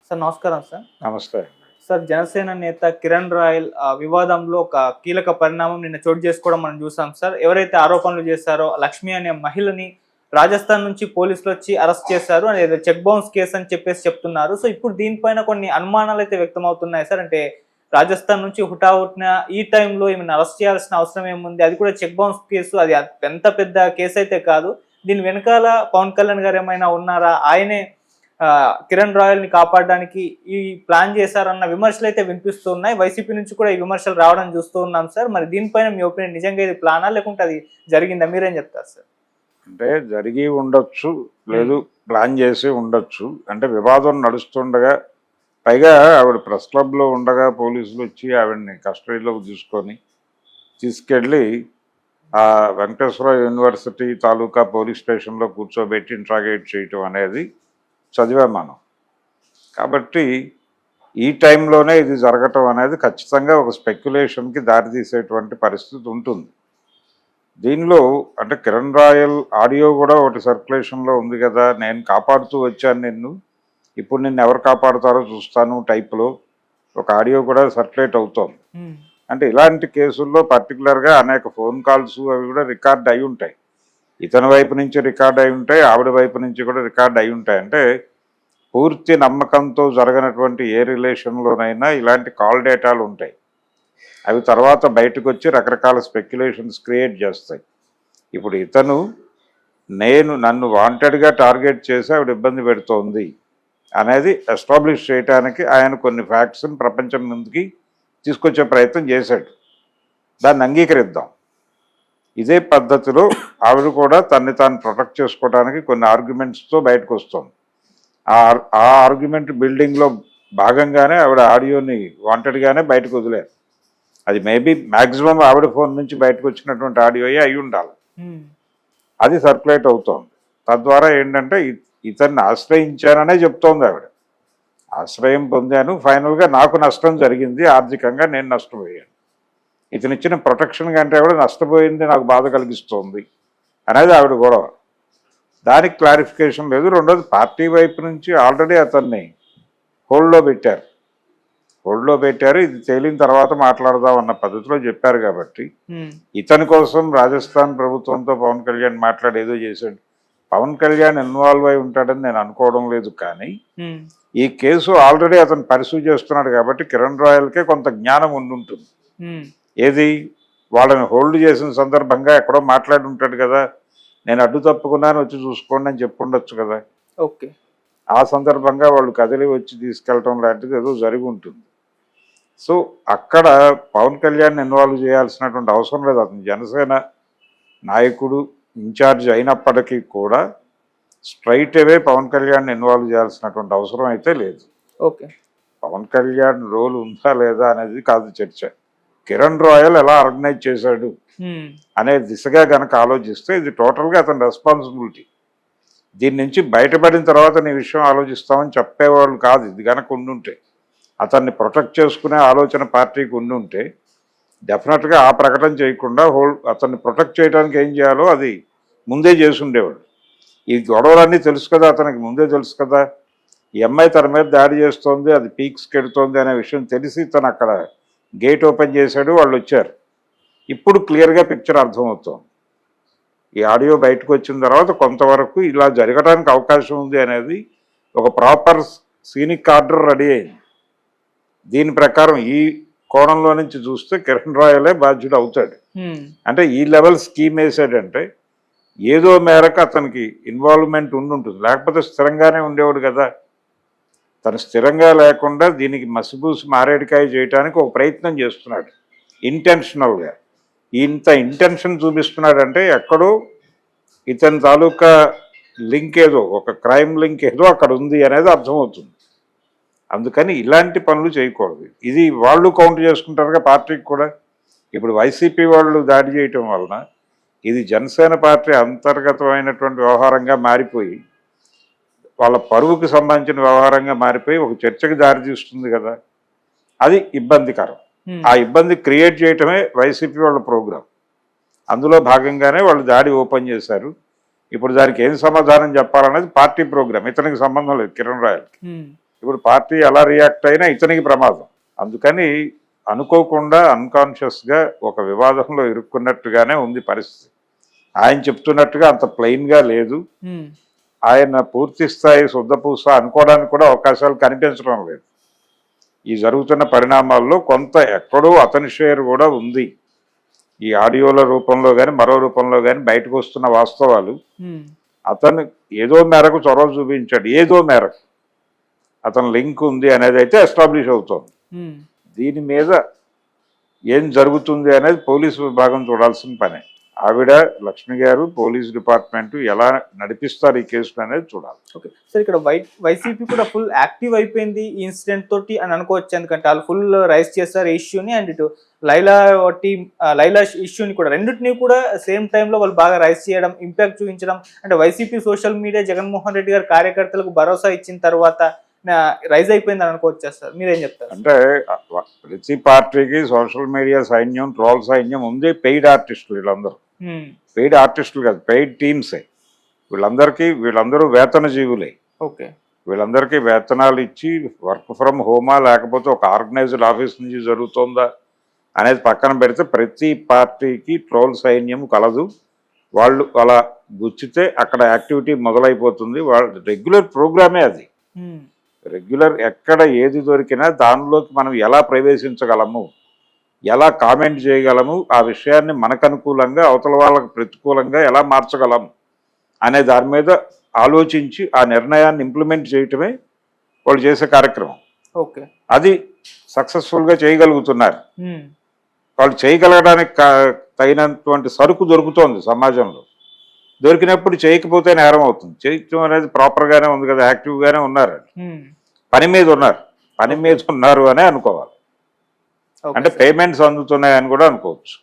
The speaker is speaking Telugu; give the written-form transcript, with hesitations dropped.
సార్ నమస్కారం సార్. నమస్తే. సార్ జనసేన నేత కిరణ్ రాయల్ వివాదంలో ఒక కీలక పరిణామం నిన్న చోటు చేసుకోవడం మనం చూసాం సార్. ఎవరైతే ఆరోపణలు చేశారో లక్ష్మి అనే మహిళని రాజస్థాన్ నుంచి పోలీసులు వచ్చి అరెస్ట్ చేశారు. అనేది చెక్ బౌన్స్ కేసు అని చెప్పేసి చెప్తున్నారు. సో ఇప్పుడు దీనిపైన కొన్ని అనుమానాలు అయితే వ్యక్తం అవుతున్నాయి సార్. అంటే రాజస్థాన్ నుంచి హుటాహుటిన ఈ టైంలో ఈమెను అరెస్ట్ చేయాల్సిన అవసరం ఏముంది? అది కూడా చెక్ బౌన్స్ కేసు. అది ఎంత పెద్ద కేసు అయితే కాదు. దీని వెనకాల పవన్ కళ్యాణ్ గారు ఏమైనా ఉన్నారా? ఆయనే కిరణ్ రాయల్ ని కాపాడడానికి ఈ ప్లాన్ చేశారన్న విమర్శలు అయితే వినిపిస్తున్నాయి. వైసీపీ నుంచి కూడా ఈ విమర్శలు రావడం చూస్తూ ఉన్నాం సార్. మరి దీనిపైన మీ ఒపీనియన్, నిజంగా ఇది ప్లానా లేకుంటే అది జరిగిందా? మీరేం చెప్తారు సార్? అంటే జరిగి ఉండొచ్చు, లేదు ప్లాన్ చేసి ఉండొచ్చు. అంటే వివాదం నడుస్తుండగా, పైగా ఆవిడ ప్రెస్ క్లబ్లో ఉండగా పోలీసులు వచ్చి ఆవిడని కస్టడీలోకి తీసుకెళ్ళి ఆ వెంకటేశ్వర యూనివర్సిటీ తాలూకా పోలీస్ స్టేషన్లో కూర్చోబెట్టి ఇంట్రాగేట్ చేయటం అనేది చదివాం మనం. కాబట్టి ఈ టైంలోనే ఇది జరగటం అనేది ఖచ్చితంగా ఒక స్పెక్యులేషన్కి దారితీసేటువంటి పరిస్థితి ఉంటుంది. దీనిలో అంటే కిరణ్ రాయల్ ఆడియో కూడా ఒకటి సర్క్యులేషన్లో ఉంది కదా, నేను కాపాడుతూ వచ్చాను నిన్ను, ఇప్పుడు నిన్ను ఎవరు కాపాడుతారో చూస్తాను టైప్లో ఒక ఆడియో కూడా సర్క్యులేట్ అవుతోంది. అంటే ఇలాంటి కేసుల్లో పర్టికులర్గా అనేక ఫోన్ కాల్స్ అవి కూడా రికార్డ్ అయి ఉంటాయి. ఇతని వైపు నుంచి రికార్డ్ అయి ఉంటాయి, ఆవిడ వైపు నుంచి కూడా రికార్డ్ అయి ఉంటాయి. అంటే పూర్తి నమ్మకంతో జరగనటువంటి ఏ రిలేషన్లోనైనా ఇలాంటి కాల్ డేటాలు ఉంటాయి. అవి తర్వాత బయటకు వచ్చి రకరకాల స్పెక్యులేషన్స్ క్రియేట్ చేస్తాయి. ఇప్పుడు ఇతను నన్ను వాంటెడ్గా టార్గెట్ చేసి ఆవిడ ఇబ్బంది పెడుతోంది అనేది ఎస్టాబ్లిష్ చేయడానికి ఆయన కొన్ని ఫ్యాక్ట్స్ని ప్రపంచం ముందుకి తీసుకొచ్చే ప్రయత్నం చేశాడు. దాన్ని అంగీకరిద్దాం. ఇదే పద్ధతిలో ఆవిడ కూడా తన్ని తాను ప్రొటెక్ట్ చేసుకోవడానికి కొన్ని ఆర్గ్యుమెంట్స్తో బయటకు వస్తుంది. ఆ ఆర్గ్యుమెంట్ బిల్డింగ్లో భాగంగానే ఆవిడ ఆడియోని వాంటెడ్గానే బయటకు వదిలేరు. అది మేబీ మ్యాక్సిమం ఆవిడ ఫోన్ నుంచి బయటకు వచ్చినటువంటి ఆడియోయే అయి ఉండాలి. అది సర్క్యులేట్ అవుతోంది. తద్వారా ఏంటంటే ఇతన్ని ఆశ్రయించాననే చెప్తోంది ఆవిడ. ఆశ్రయం పొందాను, ఫైనల్గా నాకు నష్టం జరిగింది, ఆర్థికంగా నేను నష్టపోయాను, ఇతను ఇచ్చిన ప్రొటెక్షన్ కంటే కూడా నష్టపోయింది నాకు బాధ కలిగిస్తోంది అనేది ఆవిడ గొడవ. దానికి క్లారిఫికేషన్ లేదు. రెండోది, పార్టీ వైపు నుంచి ఆల్రెడీ అతన్ని హోల్డ్లో పెట్టారు. ఇది తేలిన తర్వాత మాట్లాడదాం అన్న పద్ధతిలో చెప్పారు. కాబట్టి ఇతని కోసం రాజస్థాన్ ప్రభుత్వంతో పవన్ కళ్యాణ్ మాట్లాడేదో చేశాడు. పవన్ కళ్యాణ్ ఇన్వాల్వ్ అయి ఉంటాడని నేను అనుకోవడం లేదు. కానీ ఈ కేసు ఆల్రెడీ అతను పర్సూ చేస్తున్నాడు కాబట్టి కిరణ్ రాయల్కే కొంత జ్ఞానం ఉండుంటుంది. ఏది, వాళ్ళని హోల్డ్ చేసిన సందర్భంగా ఎక్కడో మాట్లాడి ఉంటాడు కదా, నేను అడ్డు తప్పుకున్నాను వచ్చి చూసుకోండి అని చెప్పుండొచ్చు కదా. ఓకే, ఆ సందర్భంగా వాళ్ళు కదిలి వచ్చి తీసుకెళ్ళటం లాంటిది ఏదో జరిగి ఉంటుంది. సో అక్కడ పవన్ కళ్యాణ్ ఇన్వాల్వ్ చేయాల్సినటువంటి అవసరం లేదు. అతను జనసేన నాయకుడు ఇన్ఛార్జ్ అయినప్పటికీ కూడా స్ట్రైట్ అవే పవన్ కళ్యాణ్ ఇన్వాల్వ్ చేయాల్సినటువంటి అవసరం అయితే లేదు. ఓకే, పవన్ కళ్యాణ్ రోల్ ఉందా లేదా అనేది కాదు చర్చ. కిరణ్ రాయల్ ఎలా ఆర్గనైజ్ చేశాడు అనే దిశగా గనక ఆలోచిస్తే ఇది టోటల్గా అతని రెస్పాన్సిబిలిటీ. దీని నుంచి బయటపడిన తర్వాత నీ విషయం ఆలోచిస్తామని చెప్పేవాళ్ళు కాదు. ఇది గనక ఉండుంటే, అతన్ని ప్రొటెక్ట్ చేసుకునే ఆలోచన పార్టీకి ఉండుంటే డెఫినెట్గా ఆ ప్రకటన చేయకుండా అతన్ని ప్రొటెక్ట్ చేయడానికి ఏం చేయాలో అది ముందే చేసి ఉండేవాడు. ఈ గొడవలన్నీ తెలుసు కదా, అతనికి ముందే తెలుసు కదా. ఈ అమ్మాయి తన మీద దాడి చేస్తోంది, అది పీక్స్కి ఎడుతోంది అనే విషయం తెలిసి తను అక్కడ గేట్ ఓపెన్ చేశాడు, వాళ్ళు వచ్చారు. ఇప్పుడు క్లియర్గా పిక్చర్ అర్థమవుతోంది. ఈ ఆడియో బయటకు వచ్చిన తర్వాత కొంతవరకు ఇలా జరగడానికి అవకాశం ఉంది అనేది ఒక ప్రాపర్ సీనిక్ ఆర్డర్ రెడీ అయింది. దీని ప్రకారం ఈ కోణంలో నుంచి చూస్తే కిరణ్ రాయలే బాధ్యుడు అవుతాడు. అంటే ఈ లెవెల్ స్కీమ్ వేసాడంటే ఏదో మేరకు అతనికి ఇన్వాల్వ్మెంట్ ఉండుంటుంది, లేకపోతే స్థిరంగానే ఉండేవాడు కదా. తను స్థిరంగా లేకుండా దీనికి మసిబూసి మారేడికాయ చేయడానికి ఒక ప్రయత్నం చేస్తున్నాడు ఇంటెన్షనల్గా. ఇంత ఇంటెన్షన్ చూపిస్తున్నాడంటే ఎక్కడో ఇతని తాలూకా లింక్ ఏదో, ఒక క్రైమ్ లింక్ ఏదో అక్కడ ఉంది అనేది అర్థమవుతుంది. అందుకని ఇలాంటి పనులు చేయకూడదు. ఇది వాళ్ళు కౌంట్ చేసుకుంటారుగా పార్టీకి కూడా. ఇప్పుడు వైసీపీ వాళ్ళు దాడి చేయటం వలన ఇది జనసేన పార్టీ అంతర్గతమైనటువంటి వ్యవహారంగా మారిపోయి, వాళ్ళ పరువుకి సంబంధించిన వ్యవహారంగా మారిపోయి ఒక చర్చకి దారితీస్తుంది కదా. అది ఇబ్బందికరం. ఆ ఇబ్బంది క్రియేట్ చేయటమే వైసీపీ వాళ్ళ ప్రోగ్రాం. అందులో భాగంగానే వాళ్ళు దాడి ఓపెన్ చేశారు. ఇప్పుడు దానికి ఏం సమాధానం చెప్పాలనేది పార్టీ ప్రోగ్రాం, ఇతనికి సంబంధం లేదు కిరణ్ రాయల్కి. ఇప్పుడు పార్టీ ఎలా రియాక్ట్ అయినా ఇతనికి ప్రమాదం. అందుకని అనుకోకుండా అన్కాన్షియస్గా ఒక వివాదంలో ఇరుక్కున్నట్టుగానే ఉంది పరిస్థితి. ఆయన చెప్తున్నట్టుగా అంత ప్లెయిన్గా లేదు. ఆయన పూర్తి స్థాయి శుద్ధపూస అనుకోవడానికి కూడా అవకాశాలు కనిపించడం లేదు. ఈ జరుగుతున్న పరిణామాల్లో కొంత ఎక్కడో అతని షేర్ కూడా ఉంది. ఈ ఆడియోల రూపంలో కానీ మరో రూపంలో కానీ బయటకు వస్తున్న వాస్తవాలు అతను ఏదో మేరకు చొరవ చూపించాడు, ఏదో మేరకు అతను లింక్ ఉంది అనేది అయితే ఎస్టాబ్లిష్ అవుతుంది. దీని మీద ఏం జరుగుతుంది అనేది పోలీసు విభాగం చూడాల్సిన పనే. ఆవిడ లక్ష్మి గారు పోలీస్ డిపార్ట్మెంట్ ఎలా నడిపిస్తారు ఈ కేసులు అనేది చూడాలి. ఓకే సార్, ఇక్కడ వైసీపీ కూడా ఫుల్ యాక్టివ్ అయిపోయింది ఈ ఇన్సిడెంట్ తోటి అని అనుకోవచ్చు. ఎందుకంటే వాళ్ళు ఫుల్ రైజ్ చేస్తారు ఇష్యూని, అండ్ ఇటు లైలా ఇష్యూని కూడా, రెండింటినీ కూడా సేమ్ టైంలో వాళ్ళు బాగా రైజ్ చేయడం, ఇంపాక్ట్ చూపించడం. అంటే YCP social media Jaganmohan Reddy గారు కార్యకర్తలకు భరోసా ఇచ్చిన తర్వాత రైజ్ అయిపోయిందని అనుకోవచ్చా సార్? మీరేం చెప్తారు? అంటే ప్రతి పార్టీకి సోషల్ మీడియా సైన్యం, ట్రోల్ సైన్యం ఉంది. పెయిడ్ ఆర్టిస్టులు వీళ్ళందరూ, పెయిడ్ ఆర్టిస్టులు కాదు, పెయిడ్ టీమ్సే వీళ్ళందరూ వేతన జీవులే. ఓకే, వీళ్ళందరికీ వేతనాలు ఇచ్చి వర్క్ ఫ్రమ్ హోమా లేకపోతే ఒక ఆర్గనైజ్డ్ ఆఫీస్ నుంచి జరుగుతుందా అనేది పక్కన పెడితే ప్రతి పార్టీకి ట్రోల్ సైన్యం కలదు. వాళ్ళు అలా గుచ్చితే అక్కడ యాక్టివిటీ మొదలైపోతుంది. వాళ్ళ రెగ్యులర్ ప్రోగ్రామే అది. రెగ్యులర్ ఎక్కడ ఏది దొరికినా దానిలోకి మనం ఎలా ప్రవేశించగలము, ఎలా కామెంట్ చేయగలము, ఆ విషయాన్ని మనకు అనుకూలంగా అవతల వాళ్ళకు ప్రతికూలంగా ఎలా మార్చగలము అనే దాని మీద ఆలోచించి ఆ నిర్ణయాన్ని ఇంప్లిమెంట్ చేయటమే వాళ్ళు చేసే కార్యక్రమం. ఓకే, అది సక్సెస్ఫుల్గా చేయగలుగుతున్నారు. వాళ్ళు చేయగలగడానికి తగినటువంటి సరుకు దొరుకుతోంది సమాజంలో. దొరికినప్పుడు చేయకపోతే నేరం అవుతుంది. చేయటం అనేది ప్రాపర్గానే ఉంది కదా, యాక్టివ్గానే ఉన్నారు, పని మీద ఉన్నారు అనే అనుకోవాలి. అంటే పేమెంట్స్ అందుతున్నాయని కూడా అనుకోవచ్చు.